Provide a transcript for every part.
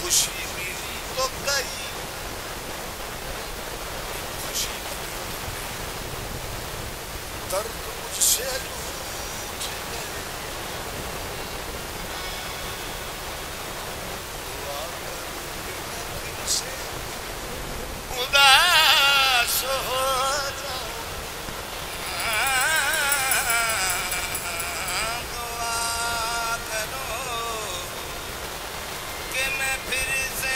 खुशी मिली तो गई खुशी दर्द मुझसे रूठ गए दुआ करूं फिर से उदास हो जाऊं दुआ करो कि मैं फिर से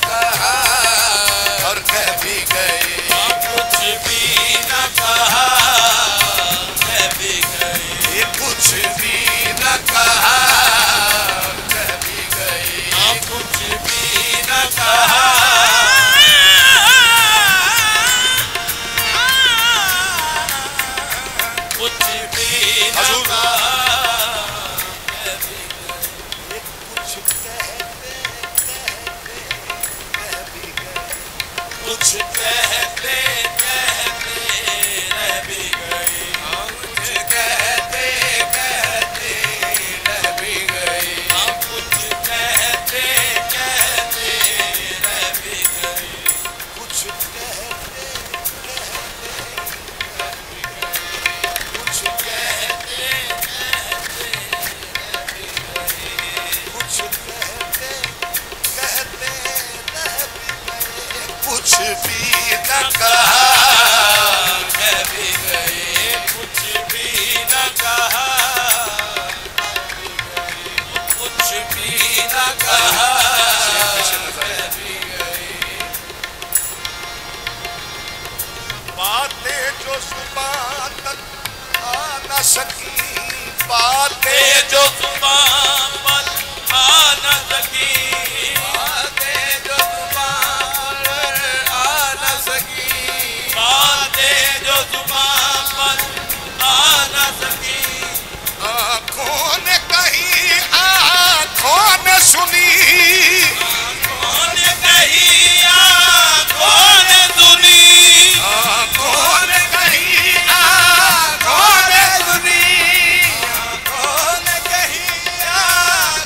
कहा और कह भी गए, कुछ भी न कहा कह भी गए, कुछ भी न कहा और कह भी गए, कुछ भी न कहा कुछ भी न कहा कह भी गए, कुछ कहते कहते कह भी गए, कुछ कहते कहते रह भी गए, कुछ कहते कहते रह भी गए, कुछ कहते कहते रह भी गए, कुछ कहते कहते रह भी गए, कुछ कहते कहते रह भी गए, कुछ कहते कहते रह भी गए, कुछ भी न कहा कह भी गए, कुछ भी न कहा कुछ भी न कहा कह भी गए, बातें जो जुबान तक आ न सकी, बातें ये जो जुबान पर आ न सकी, बातें जो जुबान पर आ न सकी, बातें जो जुबान पर आ न सकी, आँखों ने कही आँखों ने सुनी, कौन कही आँखों ने सुनी, आँखों ने कही आँखों ने सुनी, आँखों ने कही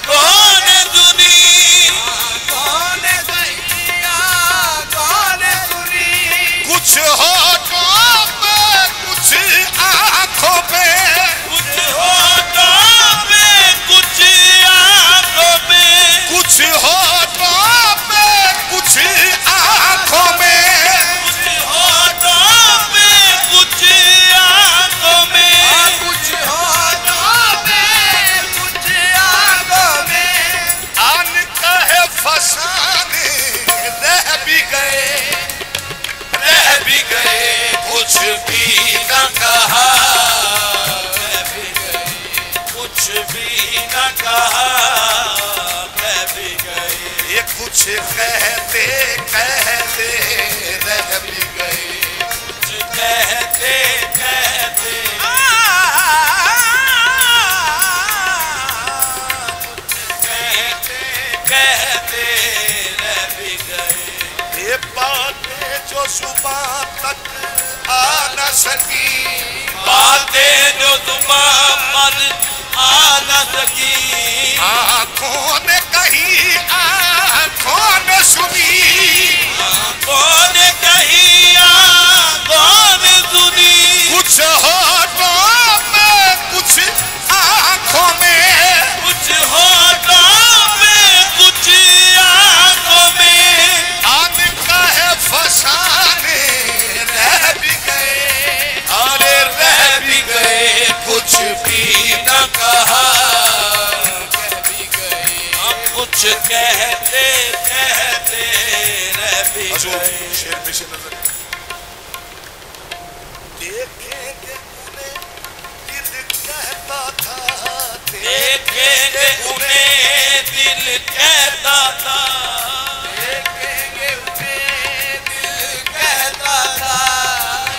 कौन सुनी, आँखों ने कही आँखों ने सुनी, कुछ होठों पे कुछ आँखों पे, कुछ होठों पे कुछ आँखों में, कुछ होठों पे कुछ आँखों में, कुछ होठों पे कुछ आँखों में, कुछ होठों पे कुछ आँखों में, आन कहे फसाने रह भी गए, कुछ भी न कहा कह भी गए, कुछ भी न कहा कह भी गए, ये कुछ कहते कहते रह भी गए, कुछ कहते कहते कहते कहते रह भी गए, ये बातें जो सुबह तक आ न सकी, बातें जो जुबान पर आ न सकी, आँखों ने कही आँखों ने सुनी, कौन कही कौन सुनी, कुछ होठों में कुछ आँखों में, कुछ होठों में कुछ आँखों में, आन कहे फसाने रह भी गए, अरे रह भी गए, कुछ भी न कहा कह भी गए, कुछ कहते कहते रह भी गए, शेर पे शेर नजर देखेंगे उन्हें दिल कहता था, देखेंगे उन्हें दिल कहता था, देखेंगे उन्हें दिल कहता था,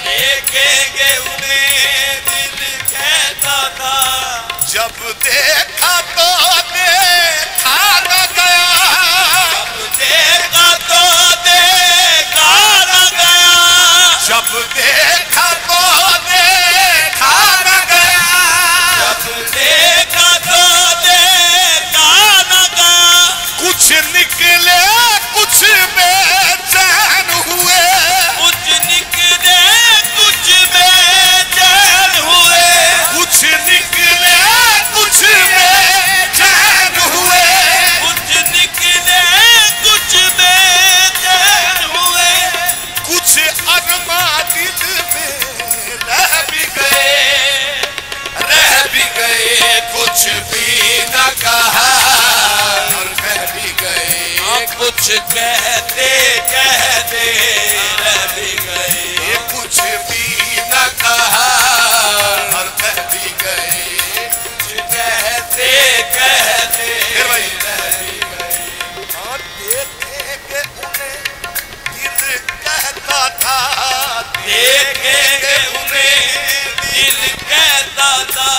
देखेंगे उन्हें दिल कहता था, जब देखा तो देखा न गया, जब देखा तो देखा न गया, जब देखा तो देखा न गया, जब देखा तो देखा न गया, कुछ निकले कुछ बेचैन हुए, कुछ निकले कुछ बेचैन हुए, कुछ निकले कुछ बेचैन हुए, कुछ निकले कुछ बेचैन हुए, कुछ अरमा दिल में रह भी गए, कुछ भी न कहा और कह भी गए, कुछ कुछ कहते कहते रह भी गए, कुछ भी न कहा और कह भी गए, कुछ कहते कहते फिर वही रह भी गए। और देखेंगे उन्हें दिल कहता था, देखेंगे उन्हें दिल कहता था,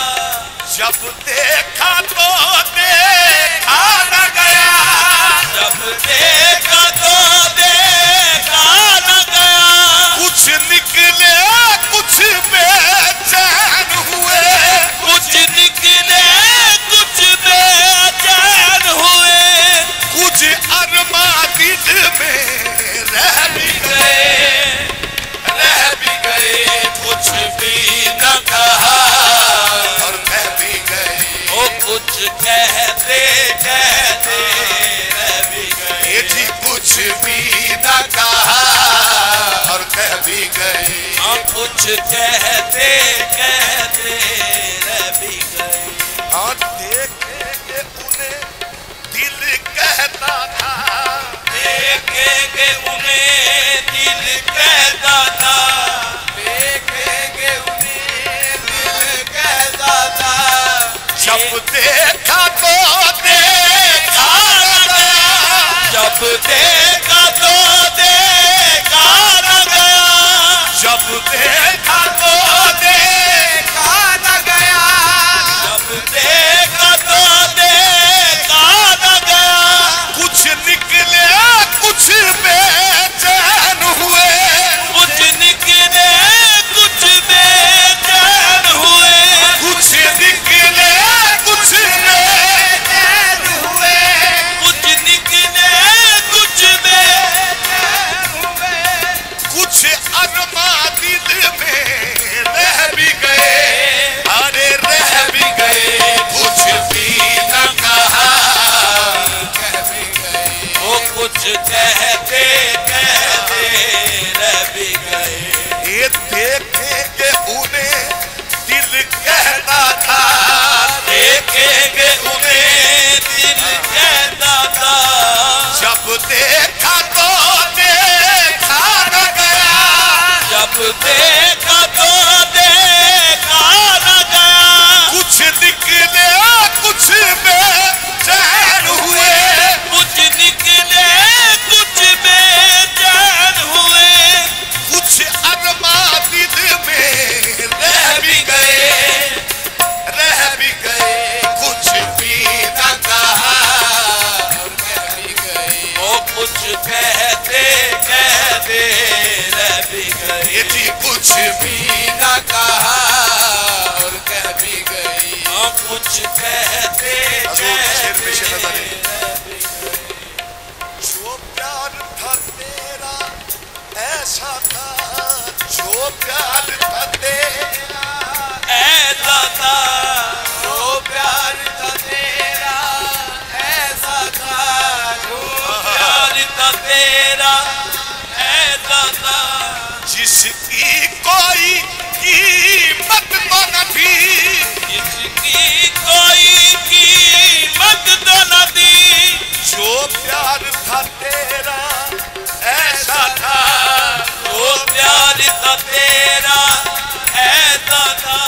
जब देखा तो देखा न गया, जब देखा तो देखा न गया। कुछ निकले कुछ बेचैन हुए, कुछ निकले कुछ बेचैन हुए, कुछ अरमा दिल में रह भी गए रह भी गए। कुछ भी न कहा और कह भी गए, वो कुछ कहते कहते रह भी गए। ये जी कुछ भी न कहा और कह भी गए, हाँ कुछ कहते कहते रह भी गए। हाँ देखेंगे उन्हें दिल कहता था, देखेंगे उन्हें दिल कहता था, देखेंगे उन्हें दिल कहता था। जब देखा तो देखा न गया, जब देखा तो देखा न गया, जब देखा तो देखा न गया, जब देखा तो देखा न गया। कुछ निकले कुछ बेचैन हुए, कुछ निकले कुछ बेचैन हुए, कुछ निकले कुछ बेचैन हुए, कुछ निकले कुछ बेचैन हुए। कुछ अरमा दिल में रह भी गए, अरे रह भी गए, कुछ भी न कहा कह भी गए, वो कुछ कहते कहते रह भी गए। ये देखेंगे उन्हें दिल कहता था, देखेंगे उन्हें दिल कहता था, जब देखा तो देखा न गया, जब देखा तो देखा न गया। कुछ निकले कुछ बेचैन हुए, कुछ निकले कुछ बेचैन हुए, कुछ अरमा दिल में रह भी गए, रह भी गए, कुछ भी न कहा और कह भी गए, वो कुछ कहते कहते रह भी गए। ये जी कुछ भी न कहा और कह भी गई, हाँ कुछ कहते शेर पे शेर कहते नजर है। रह भी गए। जो प्यार था तेरा ऐसा था, जो प्यार था तेरा ऐसा था, जो प्यार था तेरा ऐसा था, जो प्यार था तेरा ऐसा था, जिसकी कोई कीमत तो न थी, जिसकी कोई कीमत तो न थी। जो प्यार था तेरा ऐसा था, जो प्यार था तेरा ऐसा था,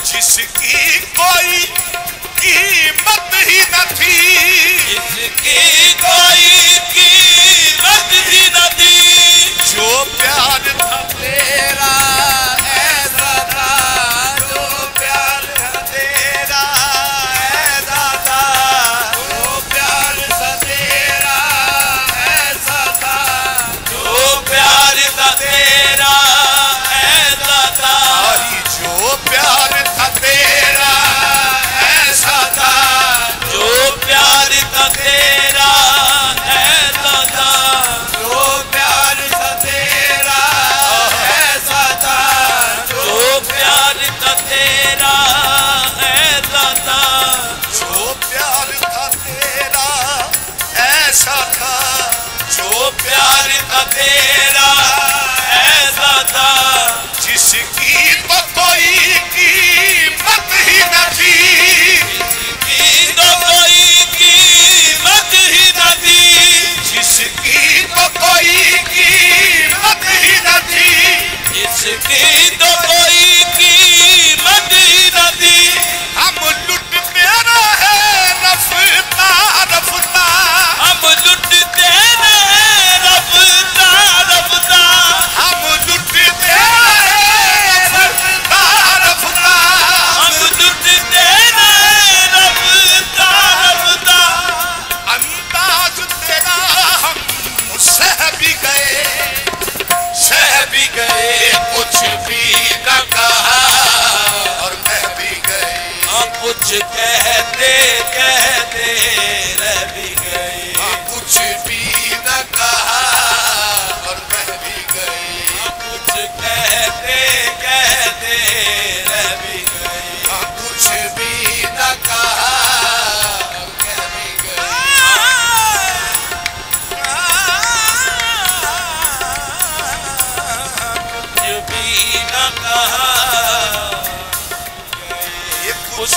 जिसकी कोई कीमत ही न थी, जिसकी कोई कीमत ही न थी। जो प्यार था तेरा ऐसा था, जो प्यार था तेरा ऐसा था, जो प्यार था तेरा ऐसा था, जो प्यार था तेरा ऐसा था, जो प्यार था तेरा ऐसा था, जो प्यार था तेरा ऐसा था, जो प्यार था तेरा ऐसा था, जो प्यार था तेरा ऐसा था, जो प्यार था तेरा ऐसा था, जो प्यार था तेरा ऐसा था, जिसकी तो कोई कीमत ही न थी, जिसकी तो कोई कीमत ही न थी। जिसकी सह भी गए, कुछ भी न कहा और कह भी गए। कुछ कहते कहते रह भी गए, कुछ भी न कहा और कह भी गए। कुछ कहते कहते रह भी गए, कुछ भी न कहा और कह भी गए। कुछ भी न कहा, ये कुछ